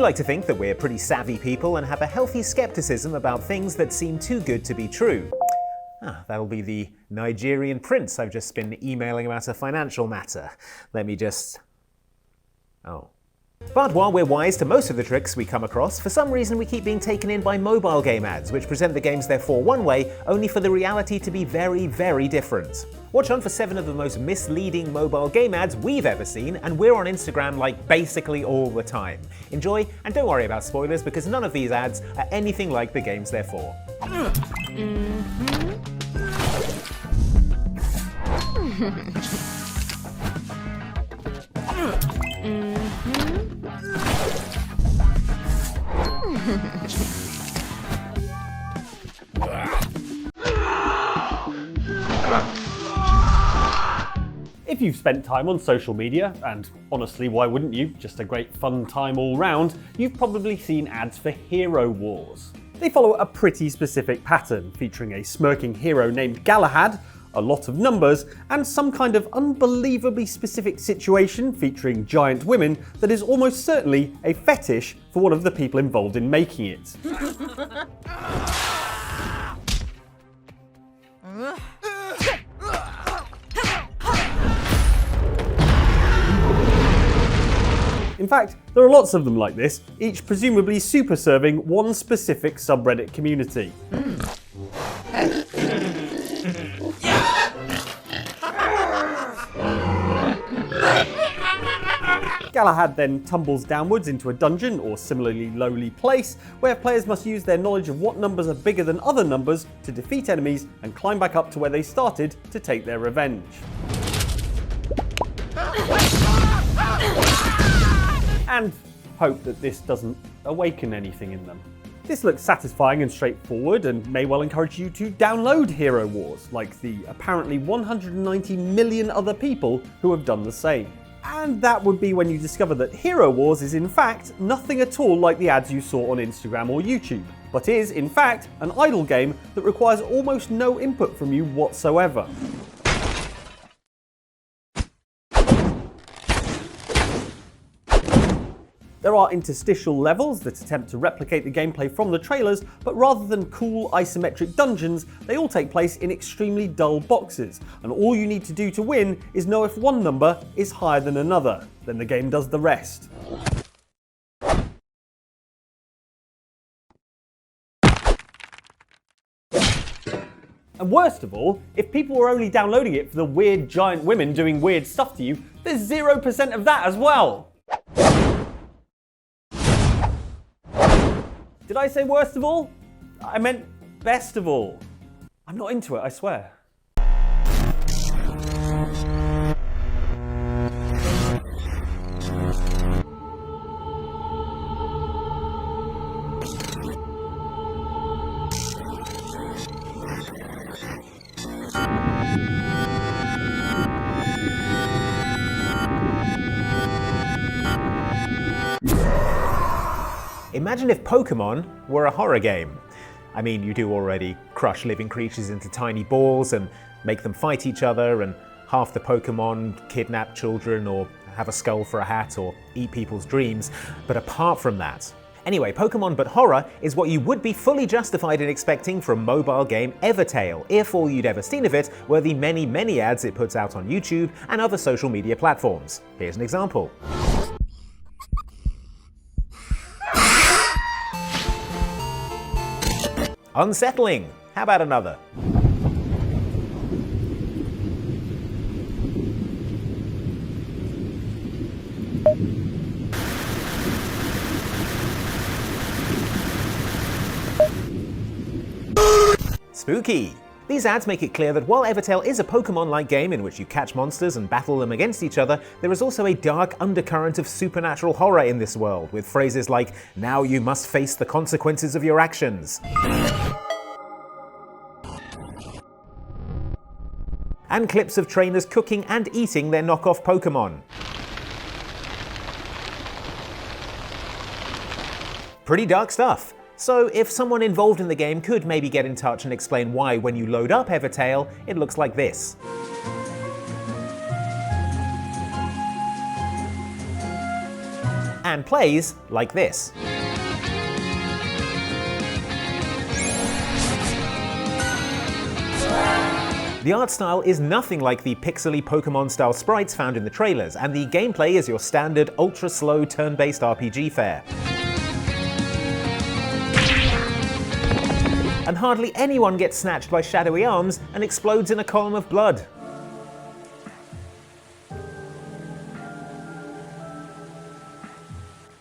We like to think that we're pretty savvy people and have a healthy skepticism about things that seem too good to be true. That'll be the Nigerian prince I've just been emailing about a financial matter. Let me just... Oh. But while we're wise to most of the tricks we come across, for some reason we keep being taken in by mobile game ads, which present the games therefore one way, only for the reality to be very, very different. Watch on for 7 of the most misleading mobile game ads we've ever seen, and we're on Instagram like basically all the time. Enjoy, and don't worry about spoilers because none of these ads are anything like the games they're for. If you've spent time on social media, and honestly, why wouldn't you? Just a great fun time all round, you've probably seen ads for Hero Wars. They follow a pretty specific pattern, featuring a smirking hero named Galahad, a lot of numbers, and some kind of unbelievably specific situation featuring giant women that is almost certainly a fetish for one of the people involved in making it. In fact, there are lots of them like this, each presumably super serving one specific subreddit community. Galahad then tumbles downwards into a dungeon or similarly lowly place, where players must use their knowledge of what numbers are bigger than other numbers to defeat enemies and climb back up to where they started to take their revenge. And hope that this doesn't awaken anything in them. This looks satisfying and straightforward and may well encourage you to download Hero Wars, like the apparently 190 million other people who have done the same. And that would be when you discover that Hero Wars is in fact nothing at all like the ads you saw on Instagram or YouTube, but is in fact an idle game that requires almost no input from you whatsoever. There are interstitial levels that attempt to replicate the gameplay from the trailers, but rather than cool isometric dungeons, they all take place in extremely dull boxes, and all you need to do to win is know if one number is higher than another. Then the game does the rest. And worst of all, if people were only downloading it for the weird giant women doing weird stuff to you, there's 0% of that as well. Did I say worst of all? I meant best of all. I'm not into it, I swear. Imagine if Pokemon were a horror game. I mean, you do already crush living creatures into tiny balls and make them fight each other, and half the Pokemon kidnap children or have a skull for a hat or eat people's dreams. But apart from that, anyway, Pokemon but horror is what you would be fully justified in expecting from mobile game Evertale, if all you'd ever seen of it were the many, many ads it puts out on YouTube and other social media platforms. Here's an example. Unsettling. How about another? Spooky. These ads make it clear that while Evertale is a Pokemon-like game in which you catch monsters and battle them against each other, there is also a dark undercurrent of supernatural horror in this world, with phrases like, "Now you must face the consequences of your actions." And clips of trainers cooking and eating their knockoff Pokemon. Pretty dark stuff. So if someone involved in the game could maybe get in touch and explain why when you load up Evertale, it looks like this. and plays like this. The art style is nothing like the pixely Pokemon-style sprites found in the trailers, and the gameplay is your standard ultra-slow turn-based RPG fare. And hardly anyone gets snatched by shadowy arms and explodes in a column of blood.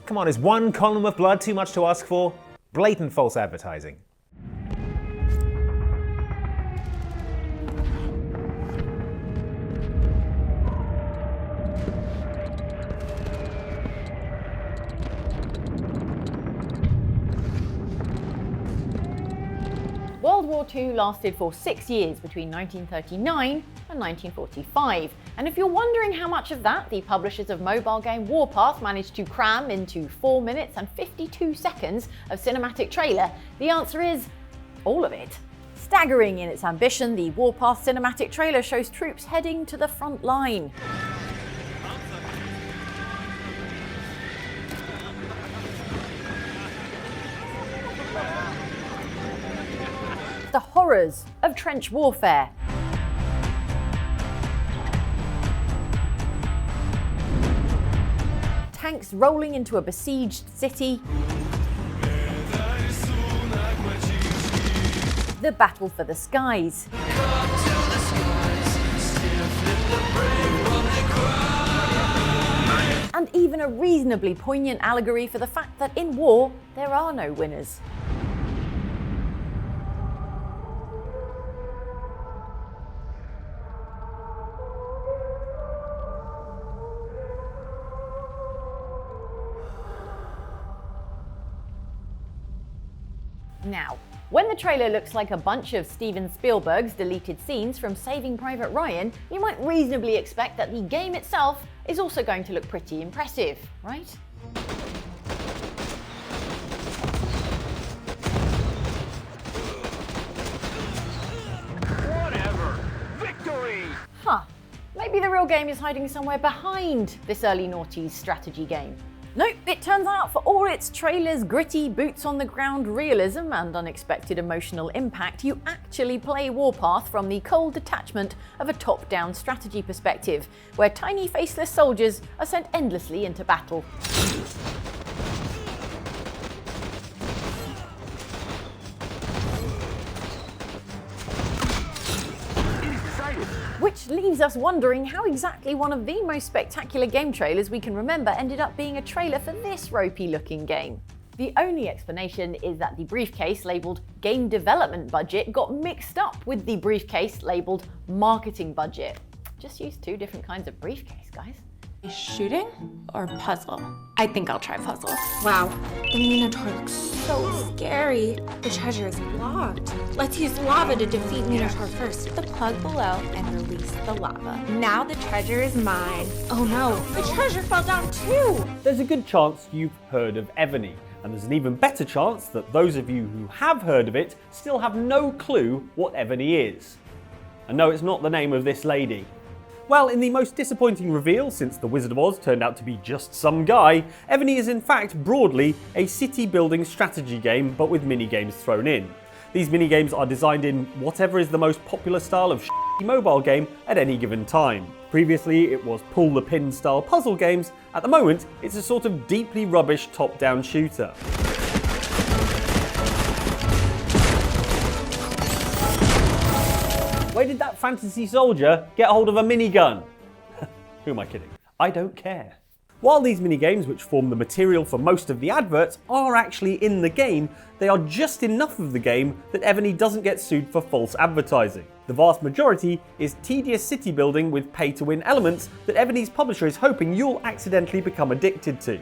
Come on, is one column of blood too much to ask for? Blatant false advertising. World War II lasted for 6 years between 1939 and 1945, and if you're wondering how much of that the publishers of mobile game Warpath managed to cram into 4 minutes and 52 seconds of cinematic trailer, the answer is all of it. Staggering in its ambition, the Warpath cinematic trailer shows troops heading to the front line. The horrors of trench warfare. Tanks rolling into a besieged city. The battle for the skies. And even a reasonably poignant allegory for the fact that in war, there are no winners. Now, when the trailer looks like a bunch of Steven Spielberg's deleted scenes from Saving Private Ryan, you might reasonably expect that the game itself is also going to look pretty impressive, right? Whatever! Victory! Huh, maybe the real game is hiding somewhere behind this early noughties strategy game. Nope, it turns out for all its trailer's gritty, boots-on-the-ground realism and unexpected emotional impact, you actually play Warpath from the cold detachment of a top-down strategy perspective, where tiny faceless soldiers are sent endlessly into battle. Which leaves us wondering how exactly one of the most spectacular game trailers we can remember ended up being a trailer for this ropey-looking game. The only explanation is that the briefcase labelled Game Development Budget got mixed up with the briefcase labelled Marketing Budget. Just use two different kinds of briefcase, guys. Shooting or puzzle? I think I'll try puzzle. Wow, the Minotaur looks so scary. The treasure is locked. Let's use lava to defeat Minotaur first. The plug below and release the lava. Now the treasure is mine. Oh no, the treasure fell down too! There's a good chance you've heard of Ebony, and there's an even better chance that those of you who have heard of it still have no clue what Ebony is. And no, it's not the name of this lady. Well, in the most disappointing reveal since The Wizard of Oz turned out to be just some guy, Ebony is in fact broadly a city-building strategy game, but with mini-games thrown in. These mini-games are designed in whatever is the most popular style of mobile game at any given time. Previously, it was pull-the-pin style puzzle games. At the moment, it's a sort of deeply rubbish top-down shooter. Where did that fantasy soldier get hold of a minigun? Who am I kidding? I don't care. While these minigames, which form the material for most of the adverts, are actually in the game, they are just enough of the game that Ebony doesn't get sued for false advertising. The vast majority is tedious city building with pay-to-win elements that Ebony's publisher is hoping you'll accidentally become addicted to.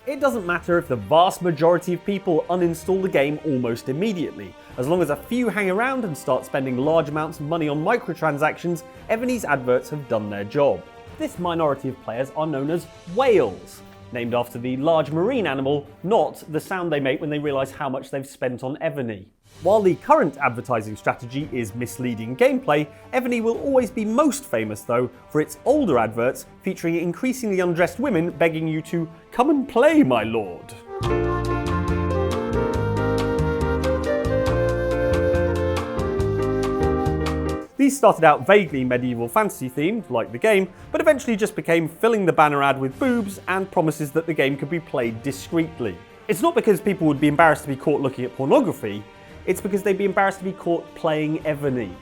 It doesn't matter if the vast majority of people uninstall the game almost immediately. As long as a few hang around and start spending large amounts of money on microtransactions, Ebony's adverts have done their job. This minority of players are known as whales, named after the large marine animal, not the sound they make when they realise how much they've spent on Ebony. While the current advertising strategy is misleading gameplay, Ebony will always be most famous though for its older adverts featuring increasingly undressed women begging you to come and play, my lord. These started out vaguely medieval fantasy themed, like the game, but eventually just became filling the banner ad with boobs and promises that the game could be played discreetly. It's not because people would be embarrassed to be caught looking at pornography, it's because they'd be embarrassed to be caught playing Ebony.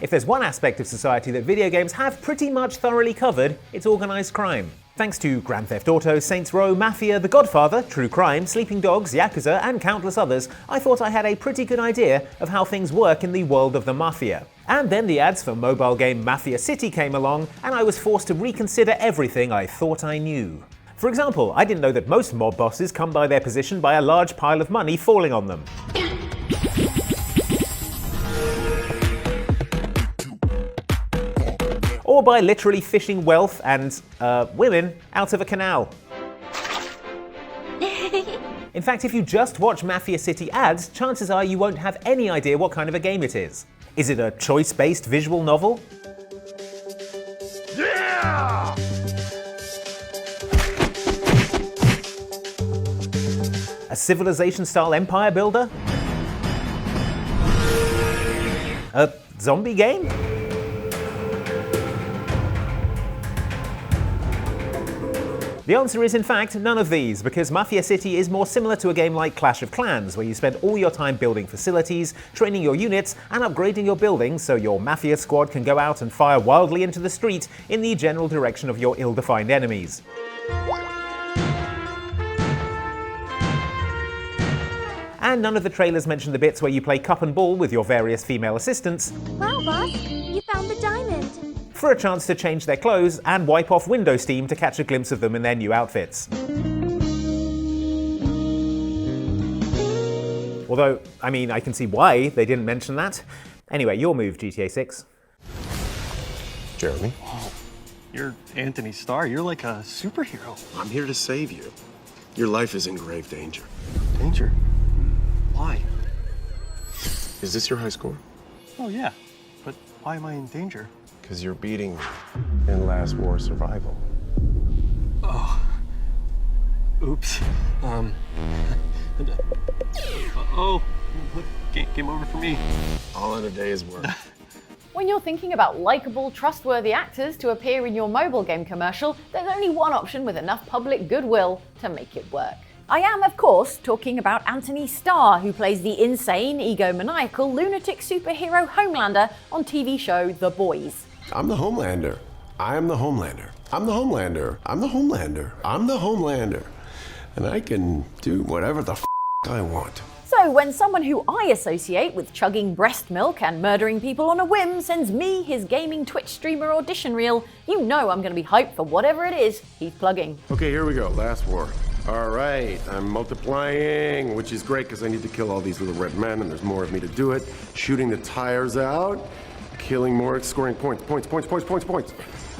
If there's one aspect of society that video games have pretty much thoroughly covered, it's organised crime. Thanks to Grand Theft Auto, Saints Row, Mafia, The Godfather, True Crime, Sleeping Dogs, Yakuza, and countless others, I thought I had a pretty good idea of how things work in the world of the Mafia. And then the ads for mobile game Mafia City came along, and I was forced to reconsider everything I thought I knew. For example, I didn't know that most mob bosses come by their position by a large pile of money falling on them. Or by literally fishing wealth and, women out of a canal. In fact, if you just watch Mafia City ads, chances are you won't have any idea what kind of a game it is. Is it a choice-based visual novel? Yeah! A Civilization-style empire builder? A zombie game? The answer is, in fact, none of these, because Mafia City is more similar to a game like Clash of Clans, where you spend all your time building facilities, training your units, and upgrading your buildings so your Mafia squad can go out and fire wildly into the street in the general direction of your ill-defined enemies. And none of the trailers mention the bits where you play cup and ball with your various female assistants. Wow, boss, you found the diamond. For a chance to change their clothes and wipe off window steam to catch a glimpse of them in their new outfits. Although, I mean, I can see why they didn't mention that. Anyway, your move, GTA 6. Jeremy? Oh, you're Anthony Starr. You're like a superhero. I'm here to save you. Your life is in grave danger. Danger? Why? Is this your high score? Oh, yeah. But why am I in danger? Because you're beating me in Last War Survival. Oh. Oops. Oh, what game over for me? All in a day's work. When you're thinking about likeable, trustworthy actors to appear in your mobile game commercial, there's only one option with enough public goodwill to make it work. I am, of course, talking about Anthony Starr, who plays the insane, egomaniacal, lunatic superhero Homelander on TV show The Boys. I'm the Homelander. I am the Homelander. I'm the Homelander. I'm the Homelander. I'm the Homelander. And I can do whatever the I want. So when someone who I associate with chugging breast milk and murdering people on a whim sends me his gaming Twitch streamer audition reel, you know I'm going to be hyped for whatever it is he's plugging. Okay, here we go. Last war. All right, I'm multiplying, which is great because I need to kill all these little red men, and there's more of me to do it. Shooting the tires out, killing more, scoring points.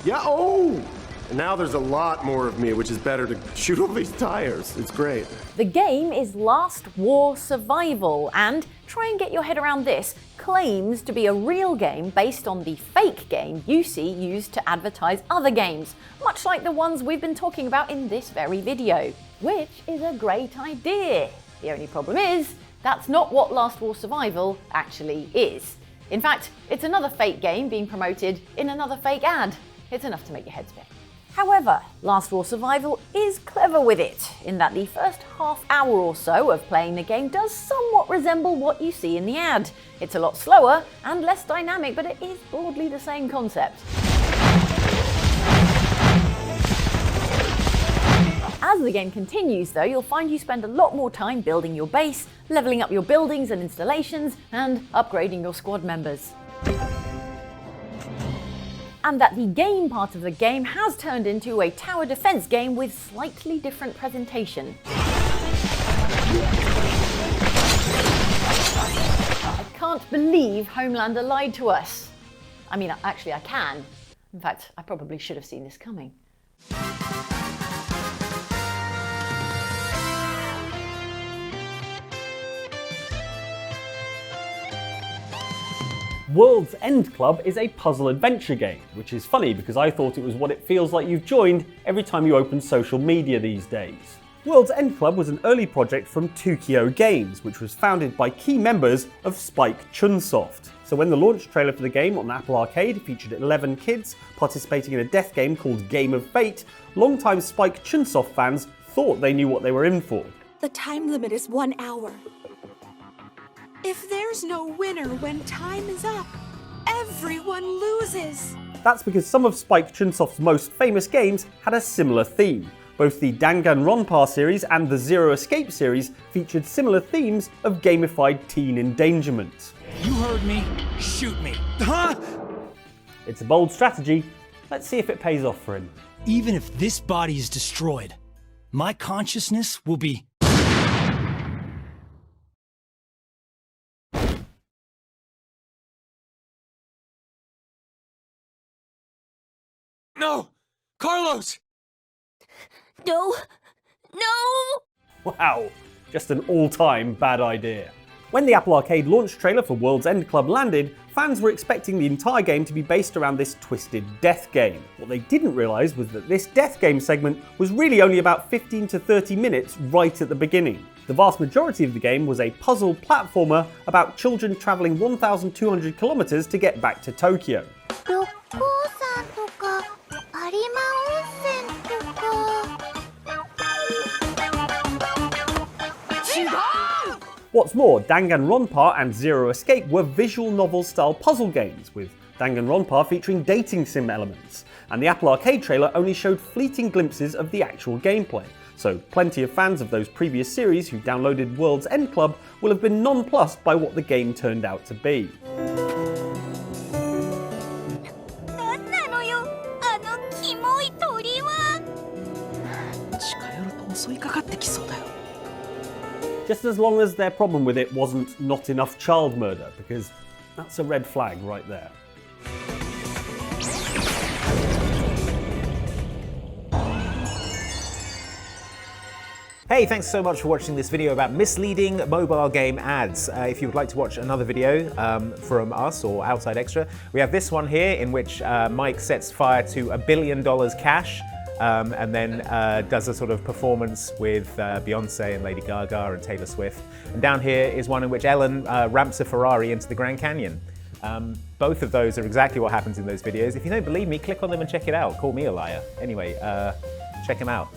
Yeah, oh! And now there's a lot more of me, which is better to shoot all these tires. It's great. The game is Last War Survival, and try and get your head around this, claims to be a real game based on the fake game you see used to advertise other games, much like the ones we've been talking about in this very video. Which is a great idea. The only problem is, that's not what Last War Survival actually is. In fact, it's another fake game being promoted in another fake ad. It's enough to make your head spin. However, Last War Survival is clever with it, in that the first half hour or so of playing the game does somewhat resemble what you see in the ad. It's a lot slower and less dynamic, but it is broadly the same concept. As the game continues though, you'll find you spend a lot more time building your base, leveling up your buildings and installations, and upgrading your squad members. And that the game part of the game has turned into a tower defense game with slightly different presentation. I can't believe Homelander lied to us. I mean, actually I can. In fact, I probably should have seen this coming. World's End Club is a puzzle adventure game, which is funny because I thought it was what it feels like you've joined every time you open social media these days. World's End Club was an early project from Tokyo Games, which was founded by key members of Spike Chunsoft. So when the launch trailer for the game on Apple Arcade featured 11 kids participating in a death game called Game of Fate, longtime Spike Chunsoft fans thought they knew what they were in for. The time limit is 1 hour. If there's no winner when time is up, everyone loses. That's because some of Spike Chunsoft's most famous games had a similar theme. Both the Danganronpa series and the Zero Escape series featured similar themes of gamified teen endangerment. You heard me. Shoot me. Huh? It's a bold strategy. Let's see if it pays off for him. Even if this body is destroyed, my consciousness will be... No! Carlos! No! No! Wow, just an all-time bad idea. When the Apple Arcade launch trailer for World's End Club landed, fans were expecting the entire game to be based around this twisted death game. What they didn't realise was that this death game segment was really only about 15 to 30 minutes right at the beginning. The vast majority of the game was a puzzle platformer about children travelling 1,200 kilometres to get back to Tokyo. What's more, Danganronpa and Zero Escape were visual novel-style puzzle games, with Danganronpa featuring dating sim elements, and the Apple Arcade trailer only showed fleeting glimpses of the actual gameplay, so plenty of fans of those previous series who downloaded World's End Club will have been nonplussed by what the game turned out to be. Just as long as their problem with it wasn't not enough child murder, because that's a red flag right there. Hey, thanks so much for watching this video about misleading mobile game ads. If you would like to watch another video from us or Outside Extra, we have this one here in which Mike sets fire to $1 billion cash and then does a sort of performance with Beyonce and Lady Gaga and Taylor Swift. And down here is one in which Ellen ramps a Ferrari into the Grand Canyon. Both of those are exactly what happens in those videos. If you don't believe me, click on them and check it out. Call me a liar. Anyway, check them out.